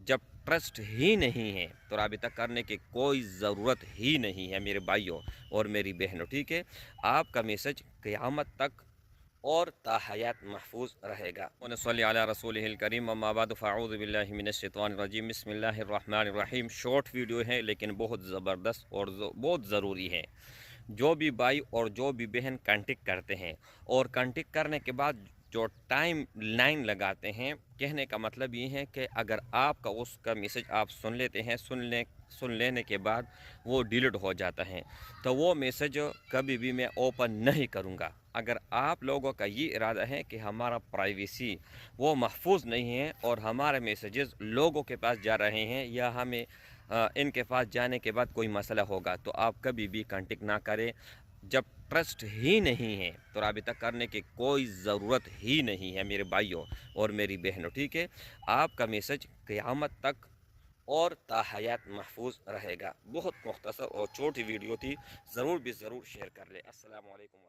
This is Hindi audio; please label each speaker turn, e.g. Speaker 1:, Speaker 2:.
Speaker 1: जब ट्रस्ट ही नहीं है तो राबिता करने की कोई ज़रूरत ही नहीं है मेरे भाइयों और मेरी बहनों। ठीक है, आपका मैसेज क़यामत तक और ताहयात महफूज रहेगा। सल्ली अला रसूलिहिल करीम, अम्मा बाद, फ़अऊज़ु बिल्लाहि मिनश शैतानिर रजीम, बिस्मिल्लाहिर रहमानिर रहीम। शॉर्ट वीडियो है लेकिन बहुत ज़बरदस्त और बहुत ज़रूरी है। जो भी भाई और जो भी बहन कांटेक्ट करते हैं और कांटेक्ट करने के बाद जो टाइम लाइन लगाते हैं, कहने का मतलब ये है कि अगर आपका उसका मैसेज आप सुन लेते हैं, सुन लेने के बाद वो डिलीट हो जाता है, तो वो मैसेज कभी भी मैं ओपन नहीं करूँगा। अगर आप लोगों का ये इरादा है कि हमारा प्राइवेसी वो महफूज नहीं है और हमारे मैसेजेस लोगों के पास जा रहे हैं या हमें इनके पास जाने के बाद कोई मसला होगा, तो आप कभी भी कांटेक्ट ना करें। जब ट्रस्ट ही नहीं है तो राबिता करने की कोई ज़रूरत ही नहीं है मेरे भाइयों और मेरी बहनों। ठीक है, आपका मैसेज क़यामत तक और ताहयात महफूज रहेगा। बहुत मुख्तसर और छोटी वीडियो थी, ज़रूर भी ज़रूर शेयर कर ले। अस्सलामु अलैकुम।